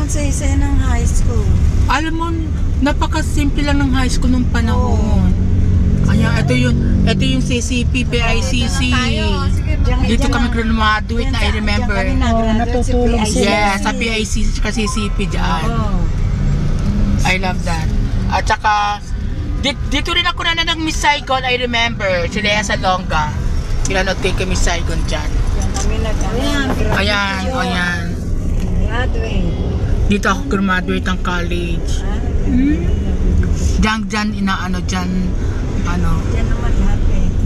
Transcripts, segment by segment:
sa isa ng high school. Alam mo, napakasimple lang ng high school nung panahon. Kaya ito yung CCP, PICC. Dito kami graduate na I remember. Natutulong Yes, sa PICC ka CCP dyan. I love that. At saka, dito rin ako na Miss Saigon, I remember. Si Lea Salonga. Pinanood ko yung Miss Saigon dyan. Ayan. Dito ako graduate ng college.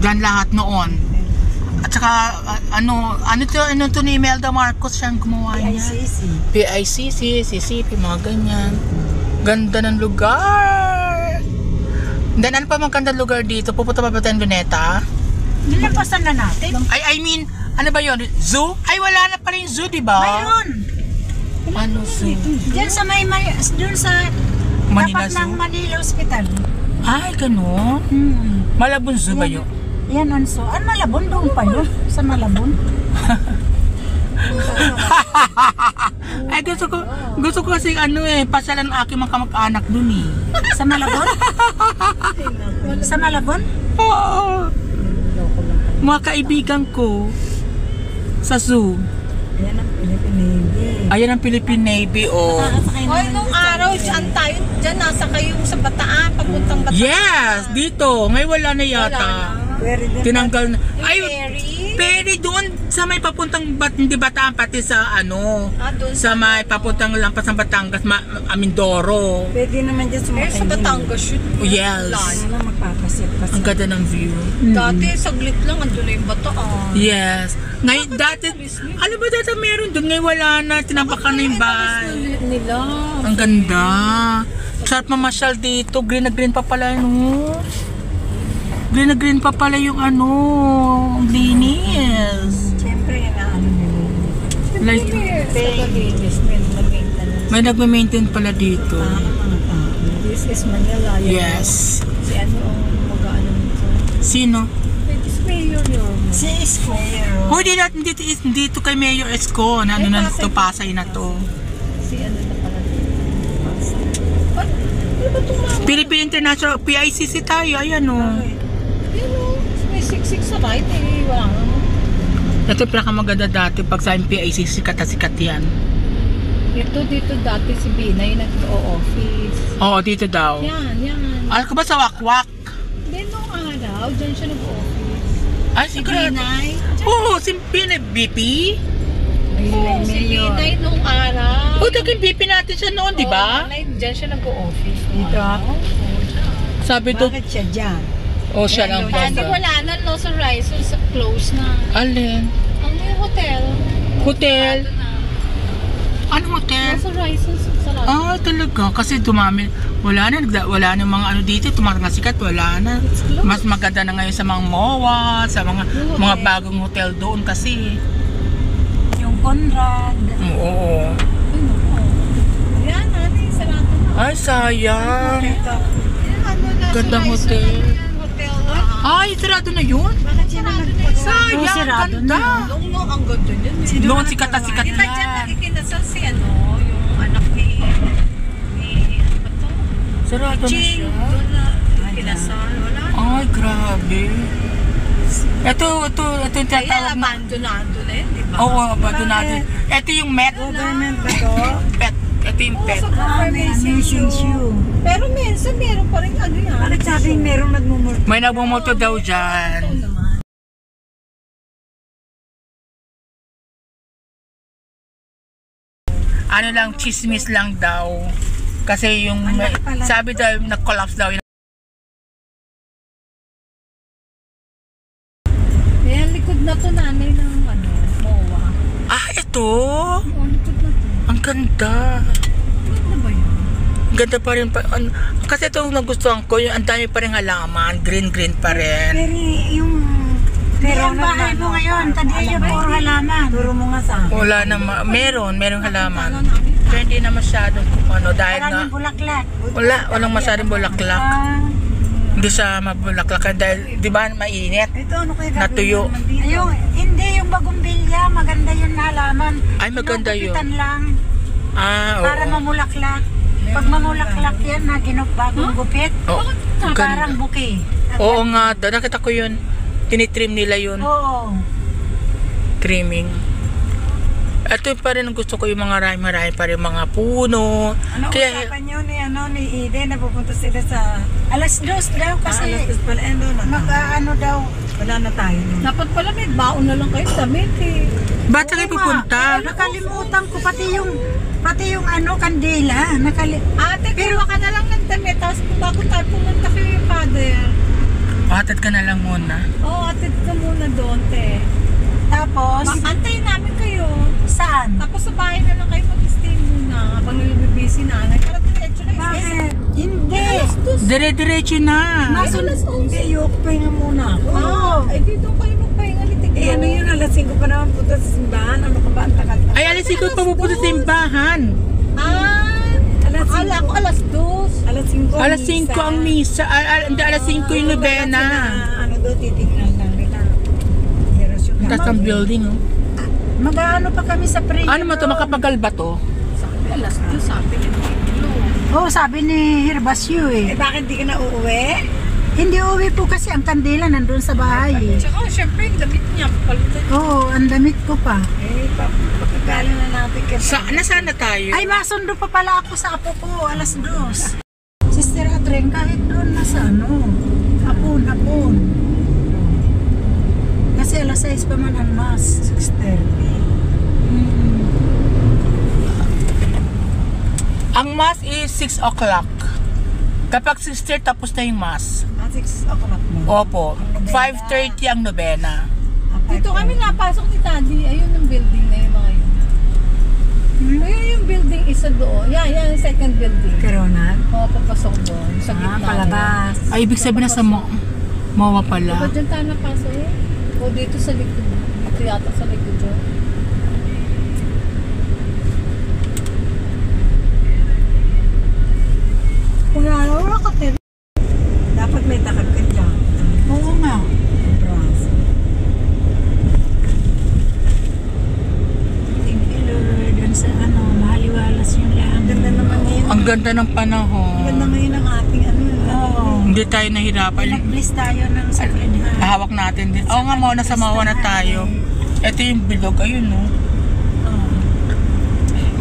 Diyan lahat noon. At saka ano to ni Imelda Marcos siyang gumawa niya. PICC, CCP, mga ganyan. Ganda ng lugar. Then ano pa magandang lugar dito? Pupunta pa ba tayong Luneta? Nilampasan na natin. I mean, ano ba yun? Zoo? Ay, wala na pala yung zoo, di ba? Mayroon. Ano zoo? Diyan sa doon sa Manila tapat Zoo? ng Manila Hospital. Ay, gano'n? Malabon Zoo ba yun? Yan, Anso. Malabon doon pa yun. Sa Malabon. Ay, gusto ko kasi pasyalan ang aking mga kamag-anak dun eh. Sa Malabon? Sa Malabon? Oo. Mga kaibigan ko sa zoo. Ayan ang Philippine Navy. Ayan ang Philippine Navy, oh. Hoy, nung araw, dyan tayo, dyan nasa kayo sa Bataan, papuntang Bataan. Yes, dito. Ngayon wala na yata. Tinanggal na. Ay, pwede doon sa may papuntang Bataan, pati sa sa may papuntang lampas ng Batangas, Mindoro. Pwede naman dyan sumakay. Sa Batangas yun. Yes. Wala magpapasit-pasit. Ang ganda ng view. Dati, saglit lang, andun na yung Bataan. Yes. Ngayon, dati, ano ba dati meron doon? Ngayon wala na, tinapakan na yung bahay. Nila. Ang ganda. Sarap mamasyal dito. Green na green pa pala, no? Green na green pa pala yung ang linis. Siyempre, Like, may nagme-maintain pala dito. This is Manila. Yes. Si ano ang mag-ano nito? Sino? This mayor yun. Si Square. Oh, dito kay Mayor Esco. Na ano na ito, Pasay na to. Si ano na pala. Ano ba itong mga? Philippine International, PICC tayo. Ayan o. May siksik sa right eh. Wala naman. Ito yung pinakamaganda dati. Pag sa PICC, sikat yan. Ito dito dati si Binay nag-o-office. Oo, dito daw. Yan. Alam ko ba sa Wakwak? Then nung araw, dyan siya nag-o-office. Ay, sigurado. Oo, si Binay BP. Oo, si Binay nung araw. Oo, naging BP natin siya noon, di ba? Dyan siya nag-o-office. Dito. Sabi to, Bakit siya dyan? oh, siya lang Hindi basta. wala na, Los Horizons close na. Alin? Ang may hotel. Hotel? Sarado na. Anong hotel? Los Horizons sarado. Ah, talaga. Kasi dumami. Wala na mga ano dito. Tumasikat. Wala na. Mas maganda na ngayon sa mga MOA, sa mga bagong hotel doon kasi. Yung Conrad. Oo. Yan, sarado na. Ay, sayang. Ano na, Gandang hotel. Hotel. Ay, sarado na yun? Bakit siya na nagpagawa? Sayang, Sarado ganda. Nung ang ganda niyan. Noon sikat na sikat Di ba dyan yan. nakikinasal si yung anak ni ano ba to? Sarado na Ching, siya. doon na kinasal. Wala na. Ay, grabe. Ito yung Kaya tinatawag na. abandonado na yun, di ba? Oo, abandonado. Ito yung Met. Government ba to? Pet. Ito yung pet. May amazing shoe. Pero minsan meron pa rin ano yan. Bakit sa akin merong nagmumulto? May nagmumoto daw dyan. Ano lang, chismis lang daw. Kasi yung, sabi daw, nag-collapse daw. Kaya likod na to nanay ng MOA. Ah, ito? Oo, likod na to. Ang ganda. Ano ba yun? Ang ganda pa rin. Kasi ito nagustuhan ko, yung ang dami pa rin halaman. Green pa rin. Pero yung... Pero bahay mo ngayon, tadi yung puro halaman. Puro mo nga sa akin. Wala na, merong halaman. Pero hindi na masyadong dahil nga, Maraming bulaklak. walang masyadong bulaklak. Hindi siya mabulaklak dahil, di ba, mainit. Ito ano kaya Natuyo. Hindi yung bagong bilya, maganda yun na halaman. Ay, maganda yun. Pinugupitan lang. Ah, oo. Para para mamulaklak. Pag mamulaklak yan na bagong gupit, Oh, parang buke. Oo nga, nakita ko yun. Tinitrim nila yun. Oo. Trimming. Ito pa rin ang gusto ko, yung mga marami pa rin mga puno. Ano usapan nyo ni Eden na pupunta sila sa... Alas 2 daw kasi pala, mag-ano daw. Wala na tayo. Dapat pala may baon na lang kayo damit eh. Ba't kayo pupunta? Nakalimutan ko pati yung ano kandila. Ate, pero ka na lang ng damit. Tapos bago tayo pumunta kay father. Patad ka na lang muna. Oo, atid ka muna doon, te. Tapos, Antayin namin kayo. saan? Tapos sa bahay na lang kayo mag-stay muna habang nalibibisi na. Para diretso na Bakit? Hindi. Dire-diretso na. Hindi, pahinga muna ako. Eh dito kayo magpahinga ni Tiglo. Ano yun, alas 5 pa naman punta sa simbahan. Ano ka ba ang tagal? Ay, alas 5 pa pupunta sa simbahan. Akala ko alas 2. Alas 5 Alas 5 ang misa. Hindi, alas 5 yung nobena. Ano daw, titignan lang nila. Tapos ang building, oh. Mag-ano pa kami sa prayer. Ano mo to? Makapagal ba to? Sabi alas 2, sabi ni Tiglo. Oo, sabi ni Herbasio eh. Bakit di ka na uuwi? Hindi uwi po kasi ang kandila nandun sa bahay eh. Tsaka syempre yung damit niya. Oo, ang damit ko pa. Pagkagaling na natin Nasaan na tayo? Ay, masundo pa pala ako sa apo ko, alas 2. Sister Atren, kahit doon na sa ano, hapon. Kasi alas 6 pa man ang mas, 6:30. Ang mass is 6 o'clock. Kapag 6:30 tapos na yung mass. 6 o'clock na. Opo. 5:30 ang nobena. Dito kami napasok ni Tadi. Ayun yung building na yun mga yun. Ayun yung building isa doon. Yan yung second building. Corona? Oo, papasok doon. Sa gitna. Palabas. Ay, ibig sabihin na sa MOA pala. Diba dyan tayo napasok eh? O dito sa likod. Dito yata sa likod dyan. Wala ka te. Dapat may takag ka dyan. Oo nga. Thank you Lord. Dun sa ano, mahaliwalas yung lang. Ganda naman ngayon. Ang ganda ng panahon. Ganda ngayon ang ating ano. Oo. Hindi tayo nahirapan. Nag-bless tayo ng Sacred Heart. Hawak natin din. Oo nga, mauna sa MOA na tayo. Ito yung bilog. Ayun, no?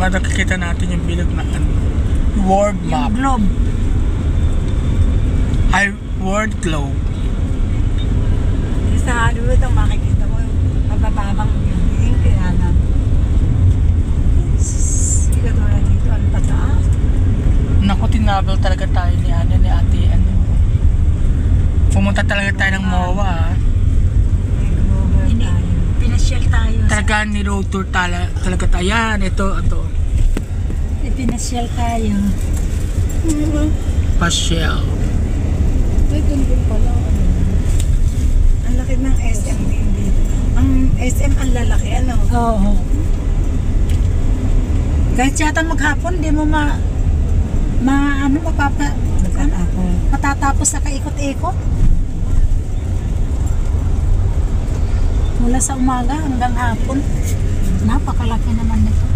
Makikita natin yung bilog na ano. World map. Yung globe. Ay, world globe. Sa Hollywood ang makikita mo yung mabababang building. Kaya na. Sila doon dito. Ang pataas. Naku, tinabel talaga tayo ni ate. Pumunta talaga tayo ng MOA. Pinasyal tayo. Talaga ni road tour talaga tayo. Yan, ito. Pinasyal tayo. Pasyal. Ay, doon pala. Ang laki ng SM din dito. Ang SM ang lalaki, ano? Oo. Kahit yata maghapon, di mo matatapos sa kaikot-ikot. Mula sa umaga hanggang hapon. Napakalaki naman nito.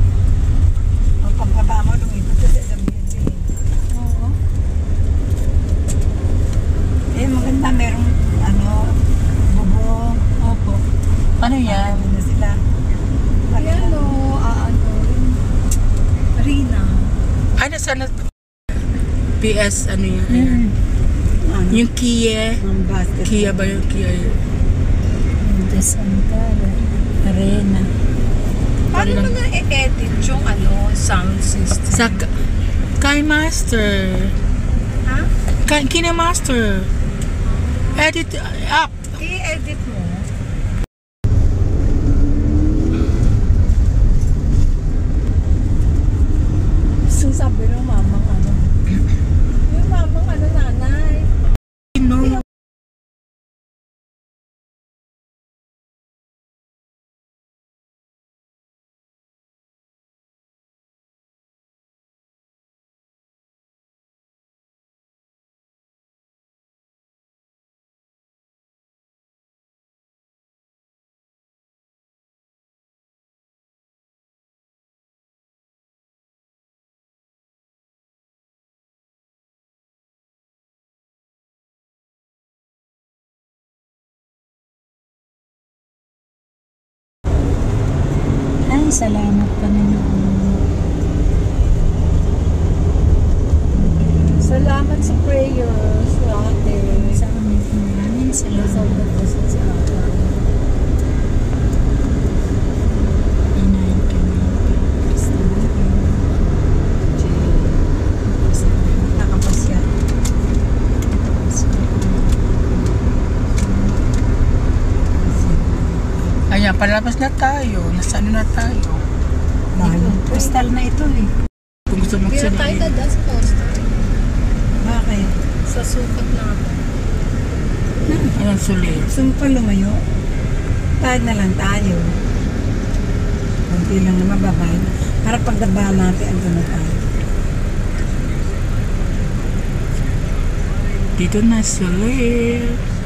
Ang pagbaba mo, lumipot sa SMBC. Oo. Maganda, merong bubong. Opo. Ano yan? Ano sila? Ayan o, Rina. Ay, nasaan na? PS, ano yan? Yung Kia. Kia ba yung Kia yun? Santa Arena. Paano mo na i-edit yung sound system? Sa KineMaster. Ha? KineMaster. Edit up. I-edit mo. Sabi ng mamang yung mamang nanay. No. Salamat Panginoon. Salamat sa prayers ate. Maraming salamat. Inay ka na. Nakapasya. Ayan, palabas na tayo. Nasa ano na tayo? Postal na ito eh. Kung gusto mong Kaya tayo sabihin. dadas poster. Bakit? Sa sukat na ako. Anong sulit? Gusto mo pa lumayo? Tag na lang tayo. Kunti lang na mababay. Para pagdaba natin, ando na tayo. Dito na sulit.